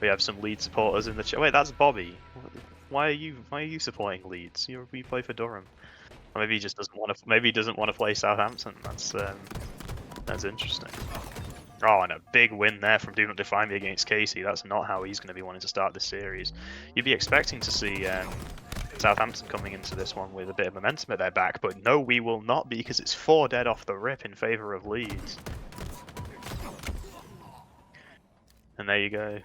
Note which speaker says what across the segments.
Speaker 1: We have some Leeds supporters in the chat. Wait, that's Bobby. Why are you supporting Leeds? You play for Durham. Or maybe he just doesn't want to. Maybe he doesn't want to play Southampton. That's interesting. Oh, and a big win there from Do Not Define Me against Casey. That's not how he's going to be wanting to start this series. You'd be expecting to see Southampton coming into this one with a bit of momentum at their back, but no, we will not be, because it's 4 dead off the rip in favour of Leeds. And there you go.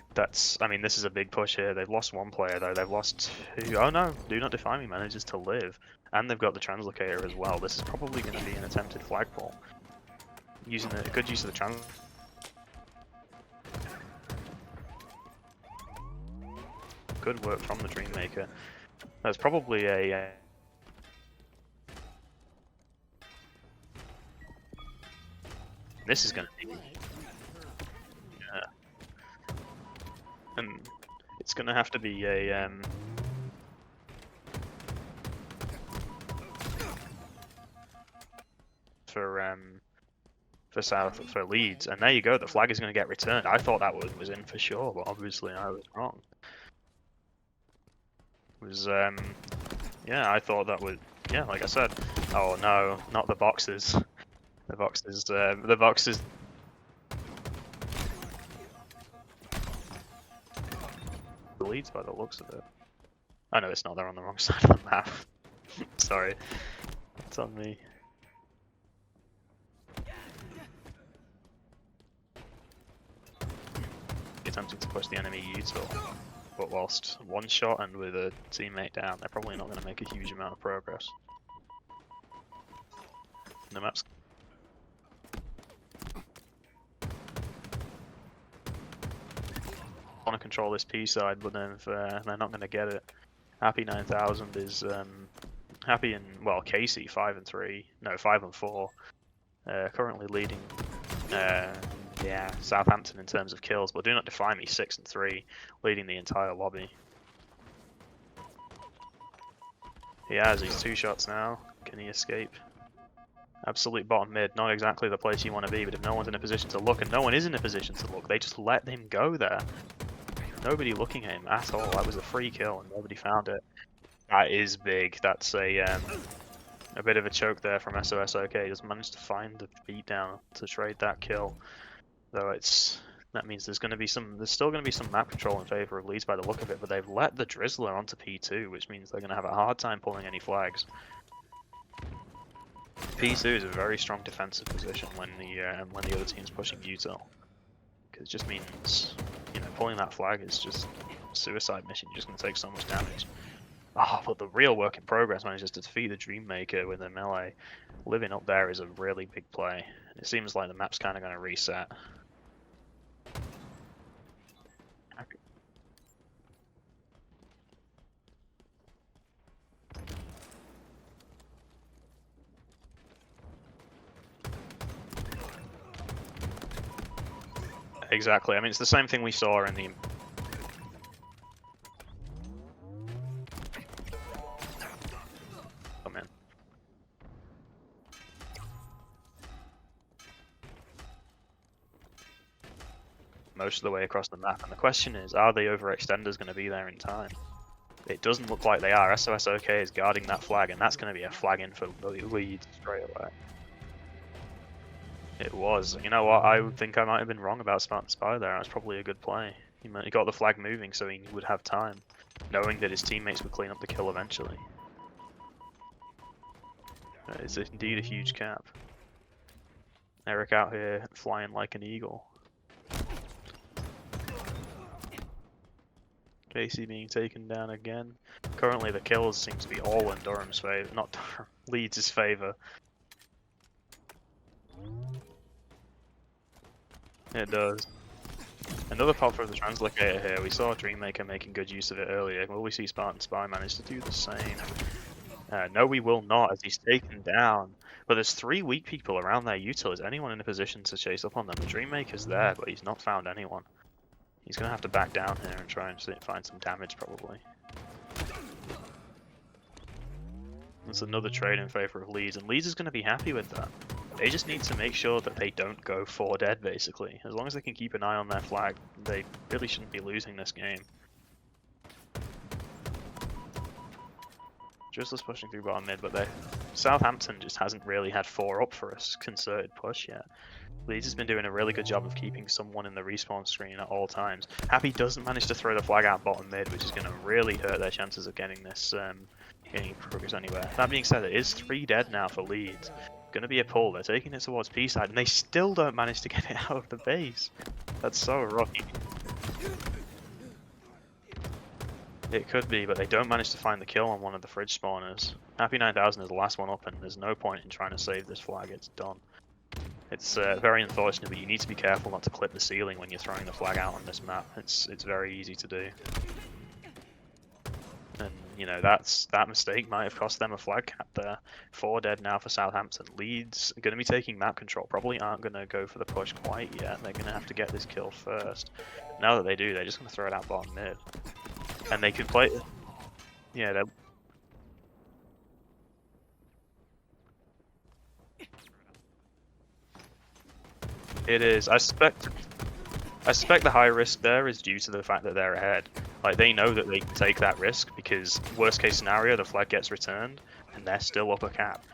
Speaker 1: I mean, this is a big push here. They've lost 1 player though. They've lost 2. Oh no, Do Not Define Me manages to live, and they've got the translocator as well. This is probably going to be an attempted flagpole. Using a good use of the trans. Good work from the Dreammaker. That's probably a. This is going to be. Yeah. And it's going to have to be a. For Leeds, and there you go. The flag is going to get returned. I thought that one was in for sure, but obviously I was wrong. Yeah, I thought that would, yeah, like I said. Oh no, not the boxes. The boxes. The Leeds by the looks of it. Oh no, it's not. They're on the wrong side of the map. Sorry, it's on me. Attempting to push the enemy util, but whilst 1 shot and with a teammate down, they're probably not going to make a huge amount of progress. And the map's want to control this P side, but then they're not going to get it. Happy 9000 is Happy and well, Casey 5 and 3, no 5 and 4, currently leading. Yeah, Southampton in terms of kills, but Do Not Define Me 6 and 3, leading the entire lobby. He has his 2 shots now. Can he escape? Absolute bottom mid, not exactly the place you want to be, but if no one's in a position to look, and no one is in a position to look, they just let him go there. Nobody looking at him at all. That was a free kill and nobody found it. That is big. That's a bit of a choke there from SOSOK. He just managed to find the beatdown to trade that kill. Though that means there's still going to be some map control in favour of Leeds by the look of it, but they've let the Drizzler onto P2, which means they're going to have a hard time pulling any flags. P2 is a very strong defensive position when the other team's pushing util, because it just means, you know, pulling that flag is just a suicide mission. You're just going to take so much damage. Oh, but the real work in progress manages to defeat the Dreammaker with a melee. Living up there is a really big play. It seems like the map's kind of going to reset. Exactly. I mean, it's the same thing we saw in the. Come in. Most of the way across the map, and the question is, are the overextenders going to be there in time? It doesn't look like they are. SOSOK is guarding that flag, and that's going to be a flag in for Leeds straight away. It was. You know what? I think I might have been wrong about Spartan Spy there. That was probably a good play. He got the flag moving so he would have time, knowing that his teammates would clean up the kill eventually. That is indeed a huge cap. Eric out here flying like an eagle. Casey being taken down again. Currently the kills seem to be all in Durham's favour, not Durham, Leeds' favour. It does. Another pop from the translocator here. We saw Dreammaker making good use of it earlier. Will we see Spartan Spy manage to do the same? No, we will not, as he's taken down. But there's 3 weak people around their util. Is anyone in a position to chase up on them? The Dreammaker's there, but he's not found anyone. He's going to have to back down here and try and find some damage, probably. That's another trade in favour of Leeds, and Leeds is going to be happy with that. They just need to make sure that they don't go 4 dead, basically. As long as they can keep an eye on their flag, they really shouldn't be losing this game. Just us pushing through bottom mid, but Southampton just hasn't really had 4 up for a concerted push yet. Leeds has been doing a really good job of keeping someone in the respawn screen at all times. Happy doesn't manage to throw the flag out bottom mid, which is going to really hurt their chances of getting this getting progress anywhere. That being said, it is 3 dead now for Leeds. Going to be a pull. They're taking it towards P side, and they still don't manage to get it out of the base. That's so rocky. It could be, but they don't manage to find the kill on one of the fridge spawners. Happy 9000 is the last one up, and there's no point in trying to save this flag. It's done. It's very unfortunate, but you need to be careful not to clip the ceiling when you're throwing the flag out on this map. It's very easy to do. And, you know, that mistake might have cost them a flag cap there. 4 dead now for Southampton. Leeds are going to be taking map control. Probably aren't going to go for the push quite yet. They're going to have to get this kill first. Now that they do, they're just going to throw it out bottom mid. And they could play... Yeah, they're... It is. I suspect the high risk there is due to the fact that they're ahead. Like, they know that they can take that risk because worst case scenario, the flag gets returned and they're still up a cap.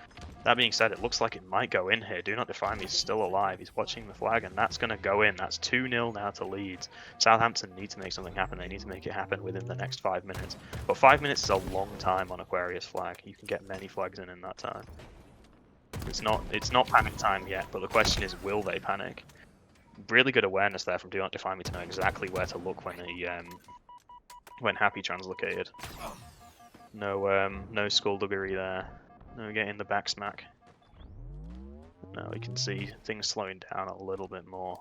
Speaker 1: That being said, it looks like it might go in here. Do Not Define Me is still alive. He's watching the flag and that's going to go in. That's 2-0 now to Leeds. Southampton need to make something happen. They need to make it happen within the next 5 minutes. But 5 minutes is a long time on Aquarius flag. You can get many flags in that time. It's not panic time yet, but the question is, will they panic? Really good awareness there from Do Not Define Me to know exactly where to look when Happy translocated. No skullduggery there. No getting the back smack. Now we can see things slowing down a little bit more.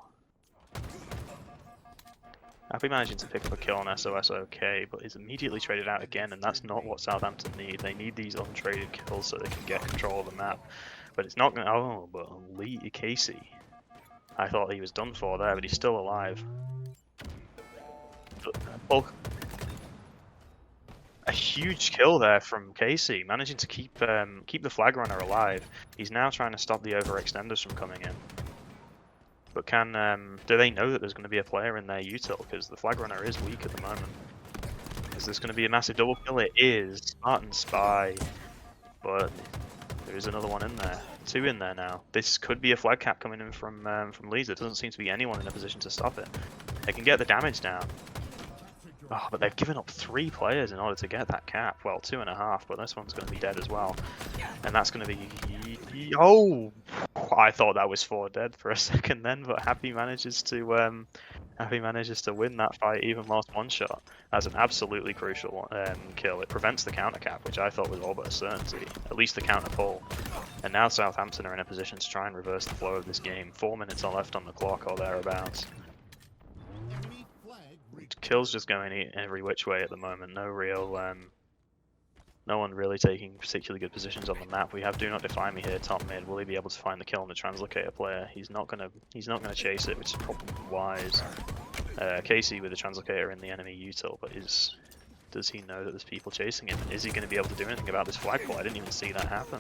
Speaker 1: Happy managing to pick up a kill on SOS okay, but is immediately traded out again, and that's not what Southampton need. They need these untraded kills so they can get control of the map. But it's not going to... Oh, but Casey. I thought he was done for there, but he's still alive. A huge kill there from Casey, managing to keep the flag runner alive. He's now trying to stop the overextenders from coming in. But do they know that there's going to be a player in their util? Because the flag runner is weak at the moment. Is this going to be a massive double kill? It is. Spartan Spy. But there is another one in there. 2 in there now. This could be a flag cap coming in from Leeds. There doesn't seem to be anyone in a position to stop it. They can get the damage down. Oh, but they've given up 3 players in order to get that cap. Well, 2.5, but this one's going to be dead as well. And that's going to be... Oh! I thought that was 4 dead for a second then, but Happy manages to win that fight, even lost 1 shot. That's an absolutely crucial kill. It prevents the counter cap, which I thought was all but a certainty. At least the counter pull. And now Southampton are in a position to try and reverse the flow of this game. 4 minutes are left on the clock or thereabouts. Kills just going every which way at the moment. No one really taking particularly good positions on the map. We have Do Not Define Me here, top mid. Will he be able to find the kill on the translocator player? He's not gonna chase it, which is probably wise. Casey with the translocator in the enemy util, but does he know that there's people chasing him? Is he going to be able to do anything about this flagpole? I didn't even see that happen.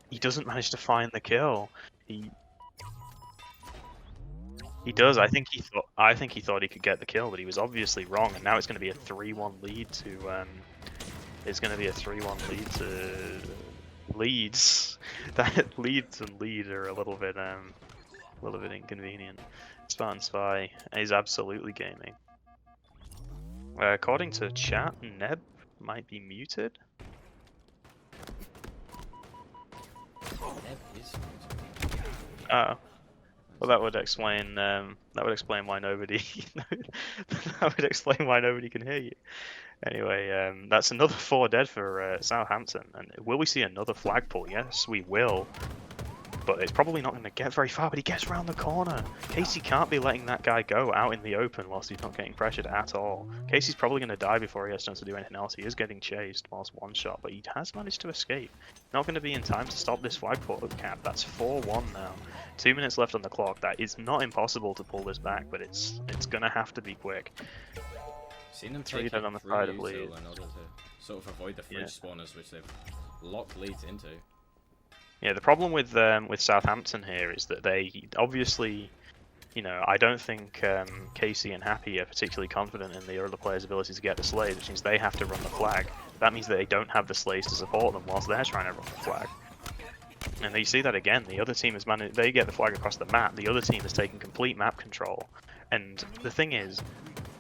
Speaker 1: He doesn't manage to find the kill. He does. I think he thought he could get the kill, but he was obviously wrong. And now it's going to be a 3-1 lead to. It's going to be a 3-1 lead to Leeds. That Leeds and Lead are a little bit inconvenient. Spartan Spy is absolutely gaming. According to chat, Neb might be muted.
Speaker 2: Neb is muted.
Speaker 1: Oh. Well, that would explain why nobody can hear you. Anyway, that's another 4 dead for Southampton. And will we see another flag pull? Yes, we will. But it's probably not going to get very far. But he gets around the corner. Casey can't be letting that guy go out in the open whilst he's not getting pressured at all. Casey's probably going to die before he has a chance to do anything else. He is getting chased whilst 1 shot, but he has managed to escape. Not going to be in time to stop this flag pull cap. That's 4-1 now. 2 minutes left on the clock. That is not impossible to pull this back, but it's going to have to be quick.
Speaker 2: Seen them take
Speaker 1: on the side of Leeds
Speaker 2: in order to sort of avoid the fridge spawners, which they've locked Leeds into.
Speaker 1: Yeah, the problem with Southampton here is that they obviously, you know, I don't think Casey and Happy are particularly confident in the other players' ability to get the slays, which means they have to run the flag. That means that they don't have the slays to support them whilst they're trying to run the flag. And you see that again. The other team has managed. They get the flag across the map. The other team has taken complete map control. And the thing is,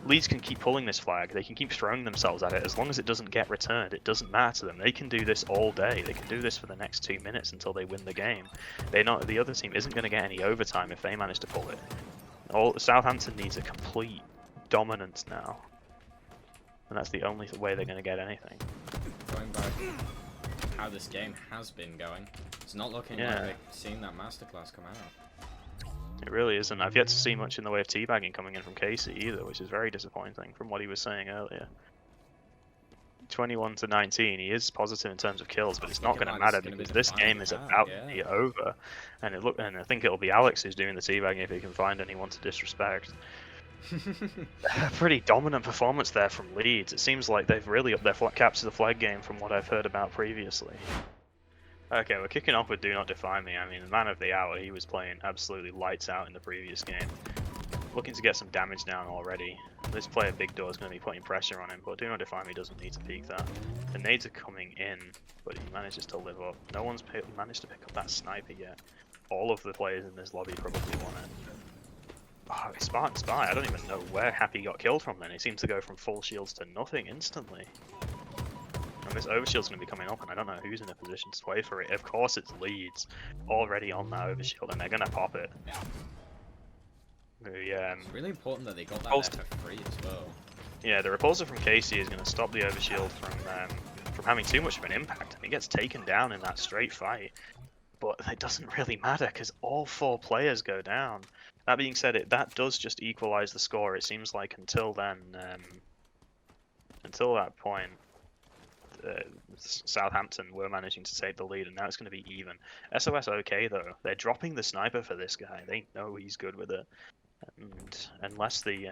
Speaker 1: Leeds can keep pulling this flag. They can keep throwing themselves at it. As long as it doesn't get returned, it doesn't matter to them. They can do this all day. They can do this for the next 2 minutes until they win the game. The other team isn't going to get any overtime if they manage to pull it. Southampton needs a complete dominance now, and that's the only way they're going to get anything.
Speaker 2: Going by how this game has been going, it's not looking like they're seeing that masterclass come out.
Speaker 1: It really isn't. I've yet to see much in the way of teabagging coming in from Casey either, which is very disappointing from what he was saying earlier. 21 to 19, he is positive in terms of kills, but it's not going to matter because this game is about to be over. And I think it'll be Alex who's doing the teabagging if he can find anyone to disrespect. A pretty dominant performance there from Leeds. It seems like they've really upped their capture the flag game from what I've heard about previously. Okay, we're kicking off with Do Not Define Me. I mean, the man of the hour, he was playing absolutely lights out in the previous game. Looking to get some damage down already. This player Big Door is going to be putting pressure on him, but Do Not Define Me doesn't need to peek that. The nades are coming in, but he manages to live up. No one's managed to pick up that sniper yet. All of the players in this lobby probably want it. Oh, Spartan Spy, I don't even know where Happy got killed from then. He seems to go from full shields to nothing instantly. And this overshield's going to be coming up, and I don't know who's in a position to play for it. Of course it's Leeds, already on that overshield, and they're going to pop it.
Speaker 2: It's really important that they got that there for free as well.
Speaker 1: Yeah, the repulsor from Casey is going to stop the overshield from having too much of an impact, and he gets taken down in that straight fight. But it doesn't really matter, because all 4 players go down. That being said, that does just equalize the score. It seems like until then, until that point, Southampton were managing to take the lead, and now it's going to be even. SOS okay though. They're dropping the sniper for this guy. They know he's good with it, and unless the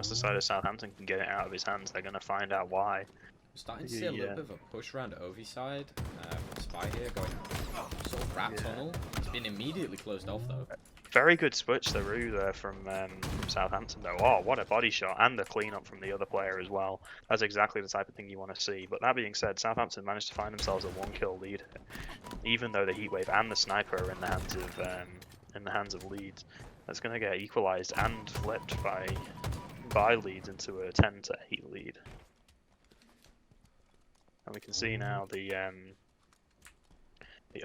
Speaker 1: side of Southampton can get it out of his hands, they're going to find out why.
Speaker 2: I'm starting to see a little bit of a push around Ovi side. Spy here going sort of rat tunnel. It's been immediately closed off though.
Speaker 1: Very good switch through there from Southampton though. Oh, what a body shot, and the cleanup from the other player as well. That's exactly the type of thing you want to see. But that being said, Southampton managed to find themselves a 1-kill lead, even though the heatwave and the sniper are in the hands of Leeds. That's going to get equalized and flipped by Leeds into a 10-8 lead. And we can see now the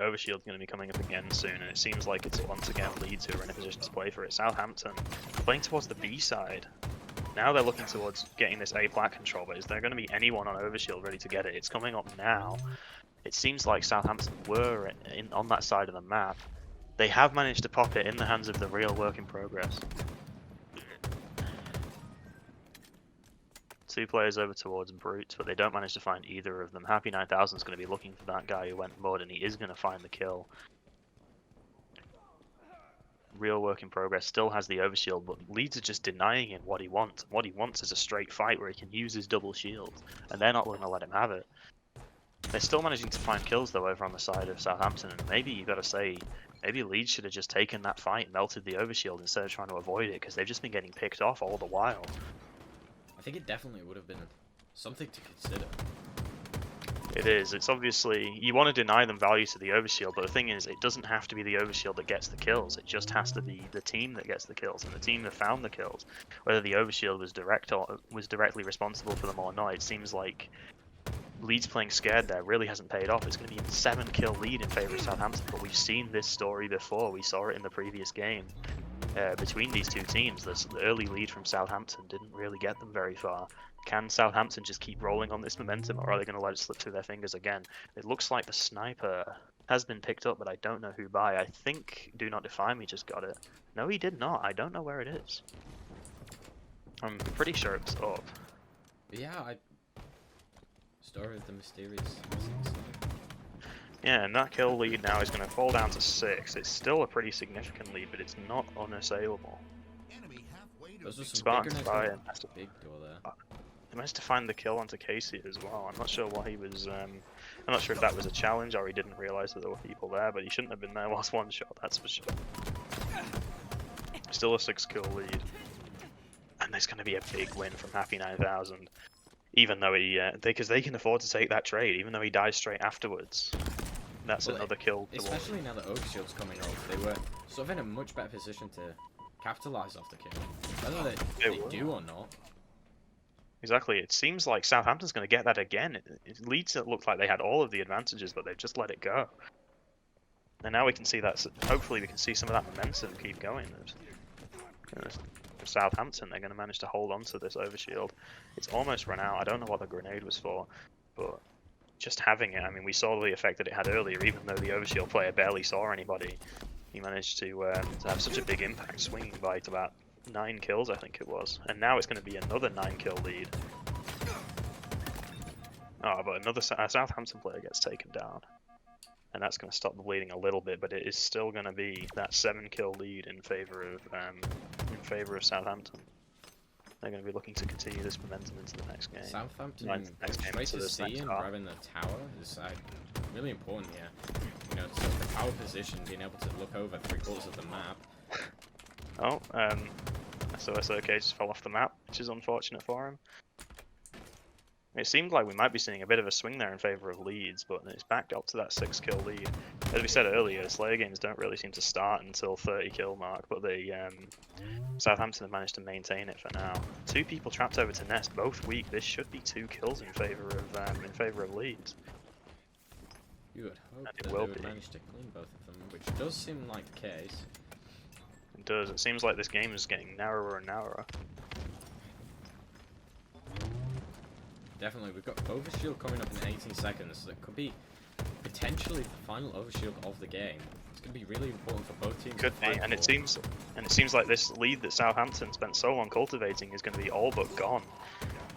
Speaker 1: overshield's going to be coming up again soon, and it seems like it's once again Leeds who are in a position to play for it. Southampton playing towards the B side. Now they're looking towards getting this A plat control, but is there going to be anyone on overshield ready to get it? It's coming up now. It seems like Southampton were on that side of the map. They have managed to pop it in the hands of the real work in progress. 2 players over towards Brutes, but they don't manage to find either of them. Happy 9000 is going to be looking for that guy who went mud, and he is going to find the kill. Real work in progress still has the overshield, but Leeds are just denying him what he wants. What he wants is a straight fight where he can use his double shield, and they're not going to let him have it. They're still managing to find kills though over on the side of Southampton, and maybe you got to say, maybe Leeds should have just taken that fight and melted the overshield instead of trying to avoid it, because they've just been getting picked off all the while.
Speaker 2: I think it definitely would have been something to consider.
Speaker 1: It is. It's obviously, you want to deny them value to the overshield, but the thing is, it doesn't have to be the overshield that gets the kills. It just has to be the team that gets the kills, and the team that found the kills. Whether the overshield was directly responsible for them or not, it seems like Leeds playing scared there really hasn't paid off. It's going to be a 7-kill lead in favour of Southampton, but we've seen this story before. We saw it in the previous game. Between these 2 teams, the early lead from Southampton didn't really get them very far. Can Southampton just keep rolling on this momentum, or are they going to let it slip through their fingers again? It looks like the sniper has been picked up, but I don't know who by. I think Do Not Define Me just got it. No, he did not. I don't know where it is. I'm pretty sure it's up.
Speaker 2: Yeah, Story of the Mysterious.
Speaker 1: Yeah, and that kill lead now is going to fall down to 6. It's still a pretty significant lead, but it's not unassailable.
Speaker 2: Those are some
Speaker 1: Spartan
Speaker 2: bigger
Speaker 1: Spy
Speaker 2: big door there.
Speaker 1: managed to find the kill onto Casey as well. I'm not sure what he was. I'm not sure if that was a challenge or he didn't realise that there were people there, but he shouldn't have been there whilst one shot. That's for sure. Still a 6-kill lead, and there's going to be a big win from Happy 9000. Even though because they can afford to take that trade, even though he dies straight afterwards. That's another kill.
Speaker 2: Especially now that Overshield's coming off, they were sort of in a much better position to capitalise off the kill. Whether they do or not.
Speaker 1: Exactly. It seems like Southampton's going to get that again. Leeds, it looked like they had all of the advantages, but they've just let it go. And now we can see that. Hopefully, we can see some of that momentum keep going. For Southampton, they're going to manage to hold on to this overshield. It's almost run out. I don't know what the grenade was for, but just having it. I mean, we saw the effect that it had earlier. Even though the overshield player barely saw anybody, he managed to have such a big impact, swinging by to about 9 kills, I think it was. And now it's going to be another 9-kill lead. Oh, but another Southampton player gets taken down. And that's going to stop the bleeding a little bit, but it is still going to be that 7-kill lead in favour of Southampton. They're going to be looking to continue this momentum into the next game.
Speaker 2: Southampton straight to C and grabbing the tower is really important here. You know, sort of the power position, being able to look over 3/4 of the map.
Speaker 1: Oh, SOK just fell off the map, which is unfortunate for him. It seemed like we might be seeing a bit of a swing there in favour of Leeds, but it's backed up to that 6-kill lead. As we said earlier, Slayer games don't really seem to start until 30-kill mark, but Southampton have managed to maintain it for now. 2 people trapped over to Nest, both weak. This should be 2 kills in favour of Leeds.
Speaker 2: You would hope that they would manage to clean both of them, which does seem like the case.
Speaker 1: It does. It seems like this game is getting narrower and narrower.
Speaker 2: Definitely, we've got Overshield coming up in 18 seconds, so it could be potentially the final Overshield of the game. It's going to be really important for both teams.
Speaker 1: Could be, and it seems like this lead that Southampton spent so long cultivating is going to be all but gone.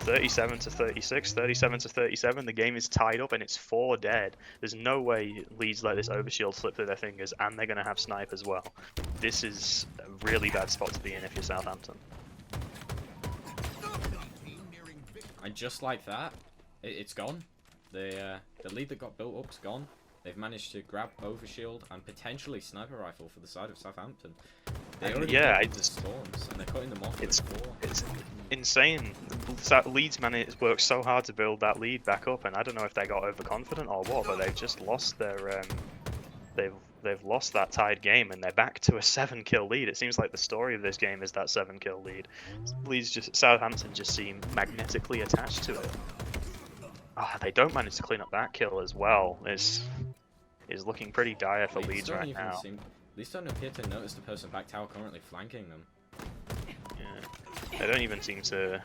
Speaker 1: 37 to 36, 37 to 37. The game is tied up and it's 4 dead. There's no way Leeds let this Overshield slip through their fingers, and they're going to have snipe as well. This is a really bad spot to be in if you're Southampton.
Speaker 2: And just like that, it's gone. The lead that got built up's gone. They've managed to grab Overshield and potentially sniper rifle for the side of Southampton. They already the storms and they're cutting them off.
Speaker 1: It's insane. Leeds worked so hard to build that lead back up, and I don't know if they got overconfident or what, but they've just lost their they've lost that tied game, and they're back to a 7-kill lead. It seems like the story of this game is that 7-kill lead. Southampton just seem magnetically attached to it. They don't manage to clean up that kill as well. Is looking pretty dire for Leeds right now.
Speaker 2: Leeds don't appear to notice the person back tower currently flanking them.
Speaker 1: Yeah, they don't even seem to.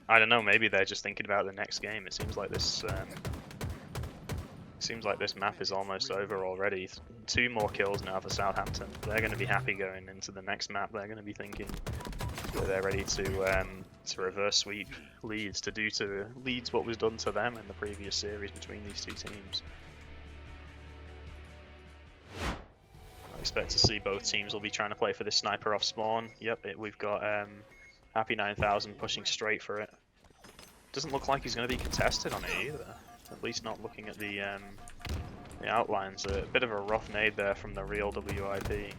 Speaker 1: I don't know. Maybe they're just thinking about the next game. It seems like this. Seems like this map is almost over already. 2 more kills now for Southampton. They're going to be happy going into the next map. They're going to be thinking that they're ready to reverse sweep Leeds, to do to Leeds what was done to them in the previous series between these 2 teams. I expect to see both teams will be trying to play for this sniper off spawn. Yep, we've got Happy 9000 pushing straight for it. Doesn't look like he's going to be contested on it either. At least not looking at the outlines. A bit of a rough nade there from the real WIP.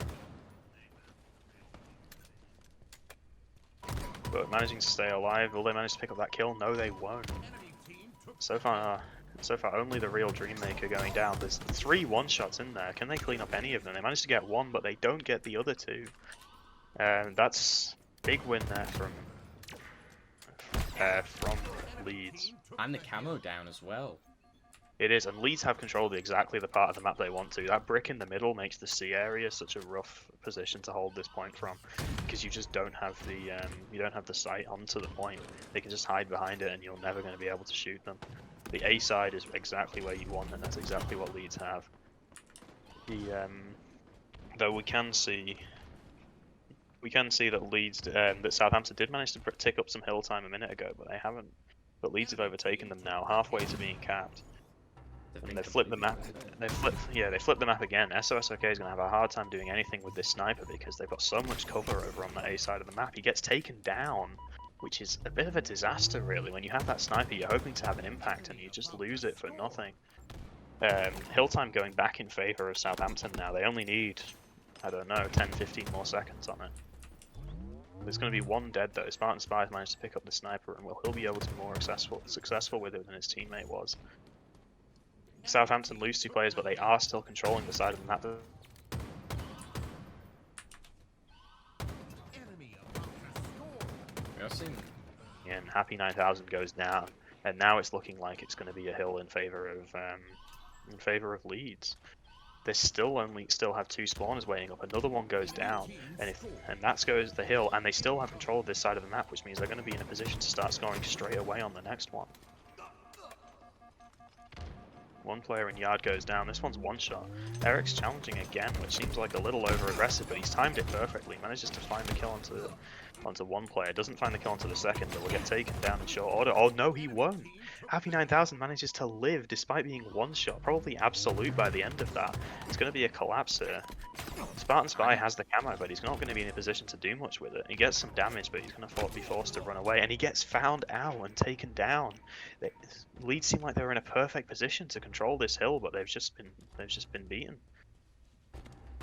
Speaker 1: But managing to stay alive. Will they manage to pick up that kill? No, they won't. So far only the real Dreammaker going down. There's 3 one-shots in there. Can they clean up any of them? They managed to get 1, but they don't get the other 2. That's big win there from Leeds.
Speaker 2: And the camo down as well.
Speaker 1: It is, and Leeds have controlled exactly the part of the map they want to. That brick in the middle makes the C area such a rough position to hold this point from, because you just don't have the sight onto the point. They can just hide behind it, and you're never going to be able to shoot them. The A side is exactly where you want, and that's exactly what Leeds have. Though we can see that Southampton did manage to tick up some hill time a minute ago, but they haven't. But Leeds have overtaken them now, halfway to being capped. And they flipped the map. They flipped the map again. SOSOK is going to have a hard time doing anything with this sniper because they've got so much cover over on the A side of the map. He gets taken down which is a bit of a disaster really. When you have that sniper, you're hoping to have an impact and you just lose it for nothing. Hill time going back in favour of Southampton now. They only need, I don't know, 10-15 more seconds on it. There's going to be one dead though. Spartan Spy has managed to pick up the sniper, and he'll be able to be more successful with it than his teammate was. Southampton lose 2 players, but they are still controlling the side of the map. And Happy 9000 goes down, and now it's looking like it's going to be a hill in favour of Leeds. They still have 2 spawners waiting up. Another one goes down, and that goes the hill, and they still have control of this side of the map, which means they're going to be in a position to start scoring straight away on the next one. One player in yard goes down. This one's one shot. Eric's challenging again, which seems like a little over aggressive, but he's timed it perfectly. Manages to find the kill onto one player. Doesn't find the kill onto the second, but will get taken down in short order. Oh no, he won't. Happy 9000 manages to live despite being one shot. Probably absolute by the end of that. It's going to be a collapse here. Spartan Spy has the camo, but he's not going to be in a position to do much with it. He gets some damage, but he's going to be forced to run away, and he gets found out and taken down. Leeds seem like they were in a perfect position to control this hill, but they've just been beaten.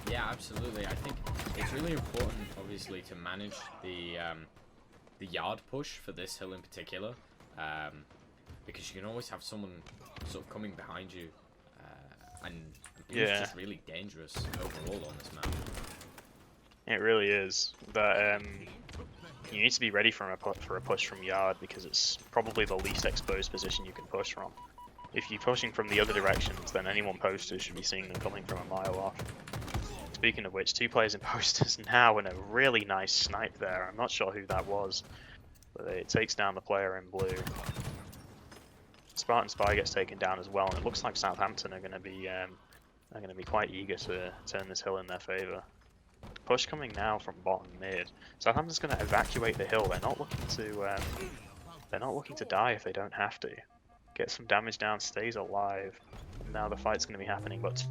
Speaker 2: Yeah, absolutely. I think it's really important, obviously, to manage the yard push for this hill in particular, because you can always have someone sort of coming behind you, and it's just really dangerous overall on this map.
Speaker 1: It really is. But you need to be ready for a push from yard, because it's probably the least exposed position you can push from. If you're pushing from the other directions, then anyone posted should be seeing them coming from a mile off. Speaking of which, 2 players in posters now, and a really nice snipe there. I'm not sure who that was, but it takes down the player in blue. Spartan Spy gets taken down as well, and it looks like Southampton are going to be quite eager to turn this hill in their favour. Push coming now from bottom mid. Southampton's going to evacuate the hill. They're not looking to die if they don't have to. Get some damage down, stays alive. And now the fight's going to be happening, but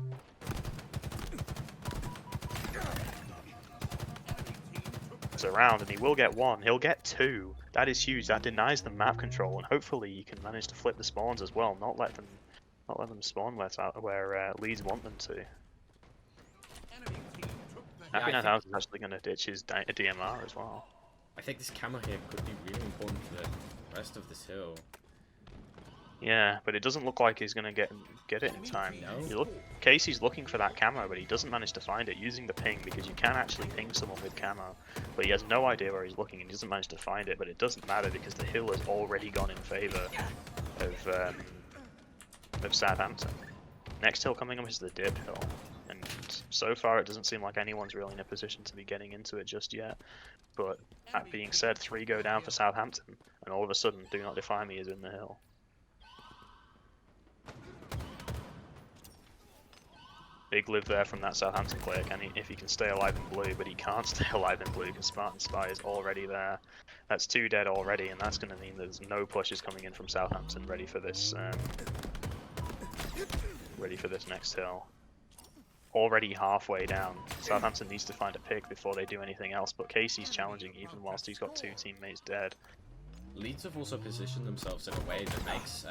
Speaker 1: around, and he will get 1. He'll get 2. That is huge. That denies them map control, and hopefully you can manage to flip the spawns as well. Not let them spawn where Leeds want them to. Happy 9000 is actually going to ditch his DMR as well.
Speaker 2: I think this camo here could be really important for the rest of this hill.
Speaker 1: Yeah, but it doesn't look like he's going to get it in time.
Speaker 2: No.
Speaker 1: Casey's looking for that camo, but he doesn't manage to find it using the ping, because you can actually ping someone with camo. But he has no idea where he's looking, and he doesn't manage to find it. But it doesn't matter, because the hill has already gone in favour of Southampton. Next hill coming up is the dip hill, and so far it doesn't seem like anyone's really in a position to be getting into it just yet. But that being said, 3 go down for Southampton, and all of a sudden, Do Not Defy Me is in the hill. Big live there from that Southampton player, if he can stay alive in blue, but he can't stay alive in blue because Spartan Spy is already there. That's 2 dead already, and that's going to mean there's no pushes coming in from Southampton ready for this next hill. Already halfway down. Southampton needs to find a pick before they do anything else, but Casey's challenging even whilst he's got 2 teammates dead.
Speaker 2: Leeds have also positioned themselves in a way that makes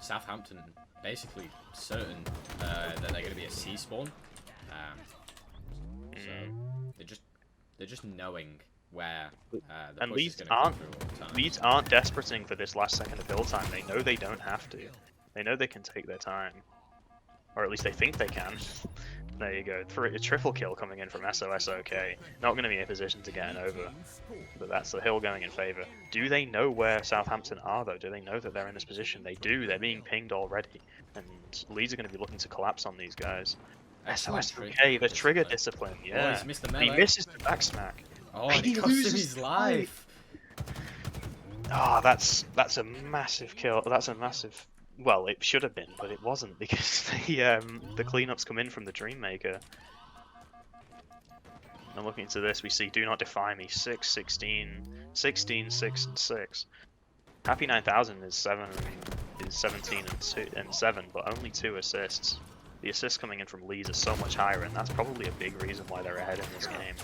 Speaker 2: Southampton basically certain that they're going to be a C spawn. So they're just knowing where the
Speaker 1: and
Speaker 2: push is going to come through all the time.
Speaker 1: Leeds aren't desperating for this last second of hill time. They know they don't have to. They know they can take their time, or at least they think they can. There you go. A triple kill coming in from SOSOK. Not going to be in a position to get an over, but that's the hill going in favour. Do they know where Southampton are, though? Do they know that they're in this position? They do. They're being pinged already, and Leeds are going to be looking to collapse on these guys. SOSOK, the trigger discipline, yeah.
Speaker 2: Oh, he's missed the melee.
Speaker 1: He misses the back smack.
Speaker 2: Oh, he loses his life.
Speaker 1: Oh, that's a massive kill. That's a massive... Well, it should have been, but it wasn't, because the cleanups come in from the Dreammaker. And looking into this, we see Do Not Defy Me, 6, 16, 16, 6, and 6. Happy 9000 is 17 and 7, but only 2 assists. The assists coming in from Leeds are so much higher, and that's probably a big reason why they're ahead in this game.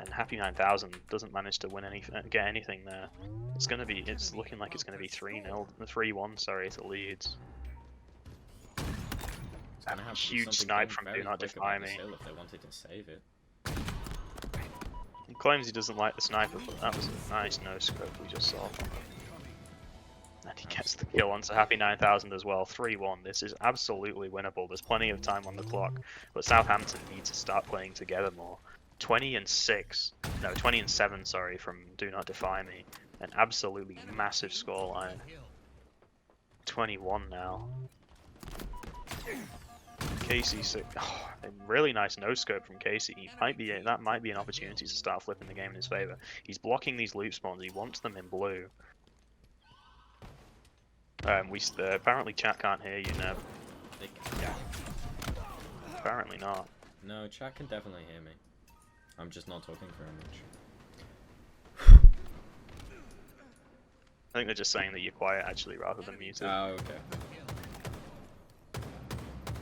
Speaker 1: and Happy 9000 doesn't manage to get anything there. It's looking like it's gonna be 3-0, 3-1, sorry, to Leeds.
Speaker 2: Gonna have to do
Speaker 1: Huge
Speaker 2: something
Speaker 1: snipe
Speaker 2: done
Speaker 1: from
Speaker 2: very
Speaker 1: Do Not
Speaker 2: quick
Speaker 1: Defy
Speaker 2: about this
Speaker 1: Me.
Speaker 2: hill if they wanted to save it.
Speaker 1: He claims he doesn't like the sniper, but that was a nice no-scope we just saw from him. And he gets the kill onto Happy 9000 as well, 3-1. This is absolutely winnable. There's plenty of time on the clock, but Southampton need to start playing together more. 20 and 7, sorry, from Do Not Defy Me. An absolutely massive scoreline. 21 now. Casey, oh, a really nice no-scope from Casey. That might be an opportunity to start flipping the game in his favor. He's blocking these loop spawns. He wants them in blue. Apparently chat can't hear you, Neb. Apparently not.
Speaker 2: No, chat can definitely hear me. I'm just not talking very much.
Speaker 1: I think they're just saying that you're quiet actually rather than muted.
Speaker 2: Oh, okay.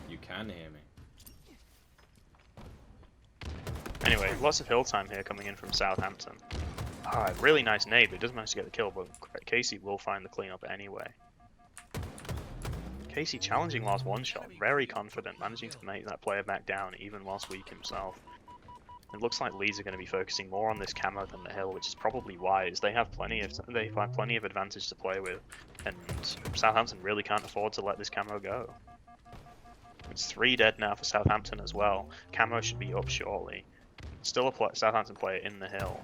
Speaker 2: You can hear me.
Speaker 1: Anyway, lots of hill time here coming in from Southampton. Really nice nade, but he doesn't manage to get the kill, but Casey will find the cleanup anyway. Casey challenging last one shot, very confident, managing to make that player back down even whilst weak himself. It looks like Leeds are going to be focusing more on this camo than the hill, which is probably wise. They have plenty of advantage to play with, and Southampton really can't afford to let this camo go. It's 3 dead now for Southampton as well. Camo should be up shortly. Still a Southampton player in the hill.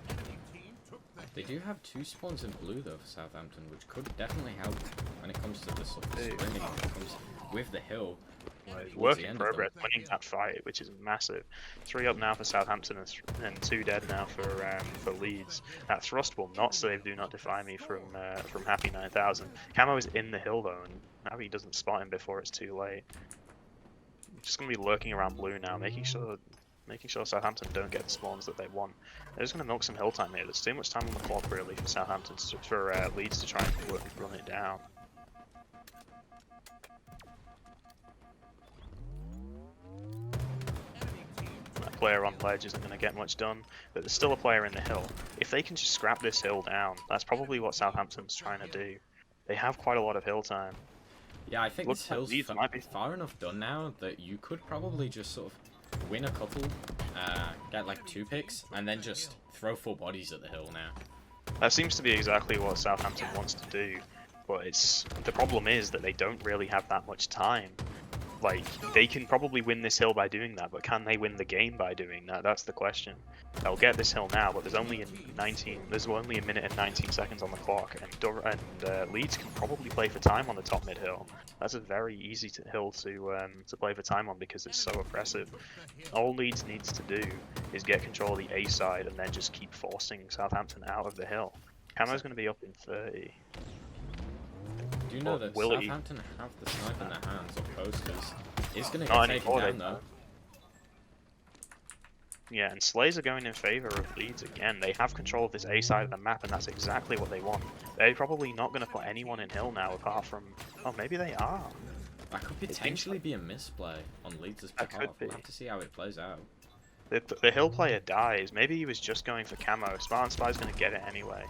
Speaker 2: They do have 2 spawns in blue though for Southampton, which could definitely help when it comes to the sort of swimming, when it comes with the hill.
Speaker 1: Work in progress, winning that fight, which is massive. 3 up now for Southampton and 2 dead now for Leeds. That thrust will not save Do Not Defy Me from Happy 9000. Camo is in the hill though, and Happy doesn't spot him before it's too late. Just gonna be lurking around blue now, making sure Southampton don't get the spawns that they want. They're just gonna milk some hill time here. There's too much time on the clock really for Southampton for Leeds to try and run it down. That player on ledge isn't going to get much done, but there's still a player in the hill. If they can just scrap this hill down, that's probably what Southampton's trying to do. They have quite a lot of hill time.
Speaker 2: Yeah, I think this hill's
Speaker 1: might be
Speaker 2: far enough done now that you could probably just sort of win a couple, get like 2 picks, and then just throw 4 bodies at the hill now.
Speaker 1: That seems to be exactly what Southampton wants to do, but the problem is that they don't really have that much time. Like, they can probably win this hill by doing that, but can they win the game by doing that? That's the question. They'll get this hill now, but there's only a minute and 19 seconds on the clock, and Leeds can probably play for time on the top mid hill. That's a very easy hill to play for time on because it's so oppressive. All Leeds needs to do is get control of the A side and then just keep forcing Southampton out of the hill. Camo's going to be up in 30.
Speaker 2: Do you know that Southampton have the snipe in their hands, or posters? It's going to get taken down though.
Speaker 1: Yeah, and Slays are going in favour of Leeds again. They have control of this A side of the map, and that's exactly what they want. They're probably not going to put anyone in hill now, apart from... Oh, maybe they are.
Speaker 2: That could potentially be a misplay on Leeds' behalf. We'll have to see how it plays out.
Speaker 1: The hill player dies. Maybe he was just going for camo. Spartan Spy's going to get it anyway.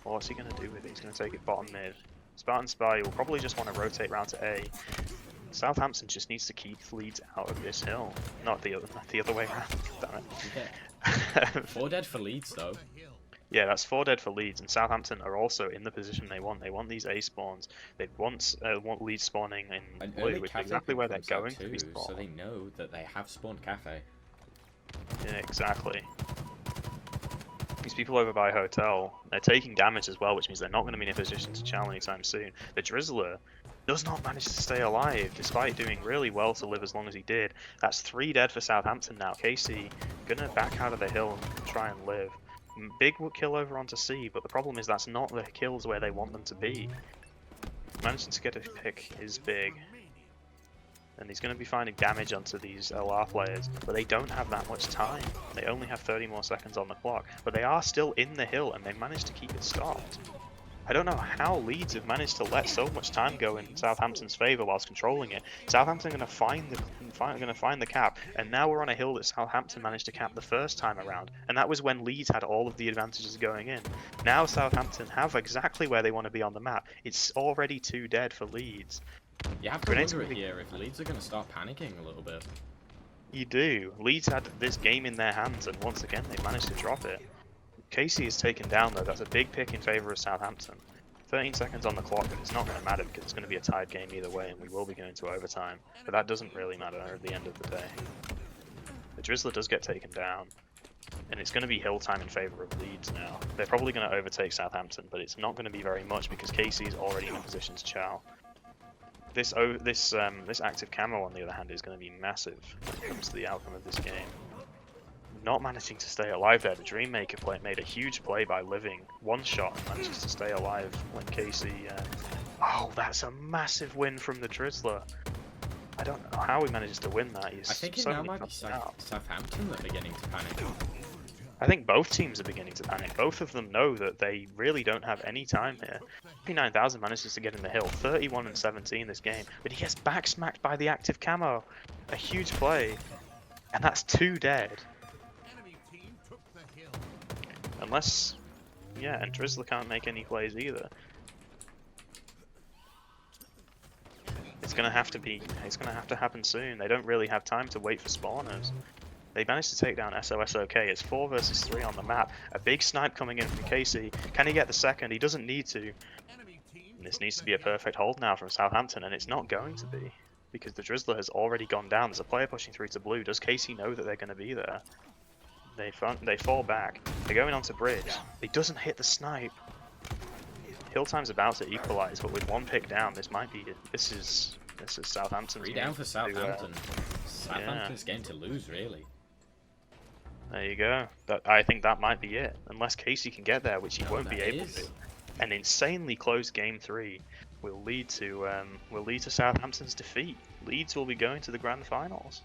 Speaker 1: Well, what's he going to do with it? He's going to take it bottom mid. Spartan Spy will probably just want to rotate round to A. Southampton just needs to keep Leeds out of this hill. Not the other way around. Damn it.
Speaker 2: Yeah. 4 dead for Leeds though.
Speaker 1: Yeah, that's 4 dead for Leeds, and Southampton are also in the position they want. They want these A spawns. They want Leeds spawning in blue, which is exactly where they're going to be spawned.
Speaker 2: So they know that they have spawned Cafe.
Speaker 1: Yeah, exactly. These people over by Hotel, they're taking damage as well, which means they're not going to be in a position to challenge anytime soon. The Drizzler does not manage to stay alive, despite doing really well to live as long as he did. That's 3 dead for Southampton now. Casey gonna back out of the hill and try and live. Big will kill over onto C, but the problem is that's not the kills where they want them to be. Managing to get a pick is big. And he's going to be finding damage onto these LR players, but they don't have that much time. They only have 30 more seconds on the clock, but they are still in the hill, and they managed to keep it stopped. I don't know how Leeds have managed to let so much time go in Southampton's favour whilst controlling it. Southampton are going to find the cap, and now we're on a hill that Southampton managed to cap the first time around, and that was when Leeds had all of the advantages going in. Now Southampton have exactly where they want to be on the map. It's already too dead for Leeds.
Speaker 2: You have to wonder here if Leeds are going to start panicking a little bit.
Speaker 1: You do. Leeds had this game in their hands, and once again they managed to drop it. Casey is taken down though. That's a big pick in favour of Southampton. 13 seconds on the clock, but it's not going to matter because it's going to be a tied game either way, and we will be going to overtime. But that doesn't really matter at the end of the day. The Drizzler does get taken down, and it's going to be hill time in favour of Leeds now. They're probably going to overtake Southampton, but it's not going to be very much because Casey is already in a position to chow. This active camo, on the other hand, is going to be massive when it comes to the outcome of this game. Not managing to stay alive there. The Dreammaker made a huge play by living one shot and manages to stay alive when Casey... Oh, that's a massive win from the Drizzler. I don't know how he manages to win that.
Speaker 2: I think it now might be Southampton that are beginning to panic.
Speaker 1: I think both teams are beginning to panic. Both of them know that they really don't have any time here. 59,000 manages to get in the hill, 31 and 17 this game, but he gets back smacked by the active camo. A huge play, and that's 2 dead. Unless, yeah, and Drizzler can't make any plays either. It's gonna have to happen soon. They don't really have time to wait for spawners. They managed to take down SOSOK. It's 4 versus 3 on the map. A big snipe coming in from Casey. Can he get the second? He doesn't need to. And this needs to be a perfect hold now from Southampton, and it's not going to be. Because the Drizzler has already gone down. There's a player pushing through to blue. Does Casey know that they're going to be there? They fall back. They're going onto bridge. He doesn't hit the snipe. Hill time's about to equalize, but with 1 pick down, this might be. This is Southampton's
Speaker 2: 3 down for Southampton. Southampton's
Speaker 1: yeah.
Speaker 2: game to lose, really.
Speaker 1: There you go. I think that might be it, unless Casey can get there, which he won't be able to. An insanely close game 3 will lead to Southampton's defeat. Leeds will be going to the grand finals.